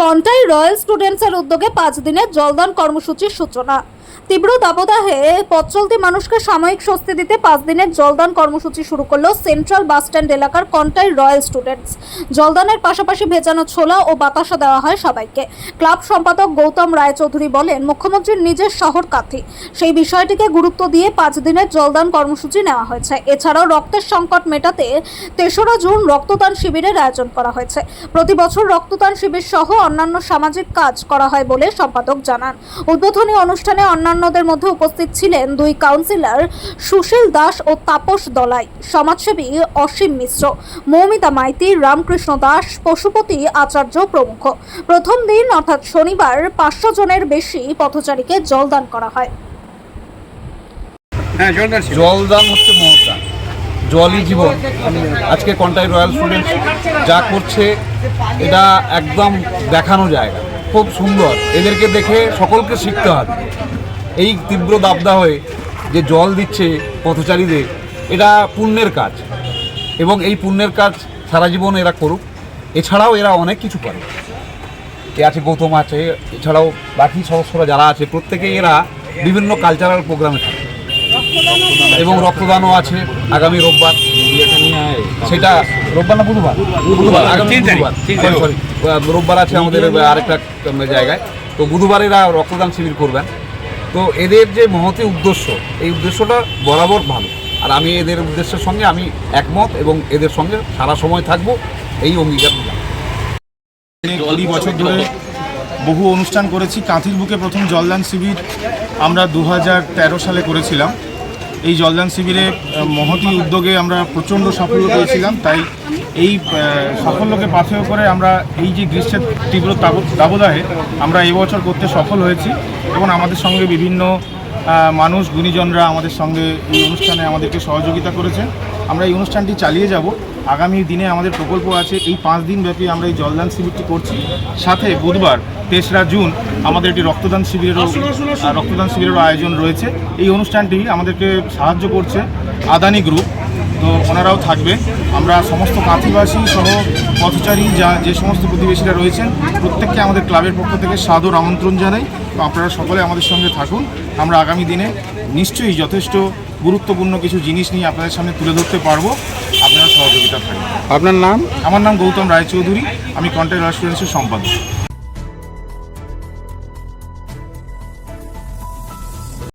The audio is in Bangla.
কন্টাই রয়্যাল স্টুডেন্টসের উদ্যোগে 5 দিনের জলদান কর্মসূচির সূচনা। তীব্র দাবদাহে পথ চলতি মানুষকে সাময়িক স্বস্তি দিতে 5 দিনের জলদান কর্মসূচি শুরু করলো সেন্ট্রাল বাস স্ট্যান্ড এলাকার কন্টাই রয়্যাল স্টুডেন্টস। জলদানের পাশাপাশি ভেজানো ছোলা ও বাতাসা দেওয়া হয় সবাইকে। ক্লাব সম্পাদক গৌতম রায়চৌধুরী বলেন, মুখ্যমন্ত্রীর নিজের শহর কাথি, সেই বিষয়টিকে গুরুত্ব দিয়ে 5 দিনের জলদান কর্মসূচি নেওয়া হয়েছে। এছাড়াও রক্তের সংকট মেটাতে 3রা জুন রক্তদান শিবিরের আয়োজন করা হয়েছে। প্রতি বছর রক্তদান শিবির সহ অন্যান্য সামাজিক কাজ করা হয় বলে সম্পাদক জানান। উদ্বোধনী অনুষ্ঠানে অন্যান্যদের মধ্যে উপস্থিত ছিলেন 2 কাউন্সিলর সুশীল দাস ও তাপস দলাই, সমাজসেবী অসীম মিশ্র, মৌমিতা মাইতি, রামকৃষ্ণ দাস, পশুপতি আচার্য প্রমুখ। প্রথম দিন অর্থাৎ শনিবার 500 জনের বেশি পথচারীকে জলদান করা হয়। জলদান হচ্ছে মমতা, জলই জীবন। আজকে কন্টাই রয়্যাল স্টুডেন্টস যা করছে এটা একদম দেখানো জায়গা, খুব সুন্দর। এদেরকে দেখে সকলকে শিখতে হবে। এই তীব্র দাবদাহে যে জল দিচ্ছে পথচারীদের, এটা পুণ্যের কাজ এবং এই পুণ্যের কাজ সারা জীবন এরা করুক। এছাড়াও এরা অনেক কিছু করে। এ আছে গৌতম আছে, এছাড়াও বাকি সদস্যরা যারা আছে প্রত্যেকেই এরা বিভিন্ন কালচারাল প্রোগ্রামে থাকে এবং রক্তদানও আছে আগামী রোববার। সেটা রোববার না বুধবার, আগামী বুধবার, সরি রোববার আছে আমাদের আরেকটা জায়গায়। তো বুধবার এরা রক্তদান শিবির করবেন। তো এদের যে মহতি উদ্দেশ্য, এই উদ্দেশ্যটা বরাবর ভালো, আর আমি এদের উদ্দেশ্যের সঙ্গে আমি একমত এবং এদের সঙ্গে সারা সময় থাকবো, এই অঙ্গীকার দিলাম। 20 বছর ধরে বহু অনুষ্ঠান করেছি। কাঁথির বুকে প্রথম জলদান শিবির আমরা 2013 সালে করেছিলাম। এই জলদান শিবিরে মহতি উদ্যোগে আমরা প্রচণ্ড সাফল্য পেয়েছিলাম। তাই এই সাফল্যকে পাথেয় করে আমরা এই যে গ্রীষ্মের তীব্র দাবদাহে আমরা এবছর করতে সফল হয়েছি এবং আমাদের সঙ্গে বিভিন্ন মানুষ গুণীজনরা আমাদের সঙ্গে এই অনুষ্ঠানে আমাদেরকে সহযোগিতা করেছেন। আমরা এই অনুষ্ঠানটি চালিয়ে যাব। আগামী দিনে আমাদের প্রকল্প আছে, এই 5 দিন ব্যাপী আমরা এই জলদান শিবিরটি করছি। সাথে বুধবার 3রা জুন আমাদের একটি রক্তদান শিবিরেরও আয়োজন রয়েছে। এই অনুষ্ঠানটি আমাদেরকে সাহায্য করছে আদানি গ্রুপ, তো ওনারাও থাকবে। আমরা সমস্ত কাঁথিবাসী সহ পথচারী যে সমস্ত প্রতিবেশীরা রয়েছেন প্রত্যেককে আমাদের ক্লাবের পক্ষ থেকে সাদর আমন্ত্রণ জানাই। তো আপনারা সকলে আমাদের সঙ্গে থাকুন। আমরা আগামী দিনে নিশ্চয়ই যথেষ্ট গুরুত্বপূর্ণ কিছু জিনিস নিয়ে আপনাদের সামনে তুলে ধরতে পারবো। আপনারা সহযোগিতা থাকবেন। আপনার নাম? আমার নাম গৌতম রায়চৌধুরী, আমি কন্টাই রয়্যাল স্টুডেন্টসের সম্পাদক।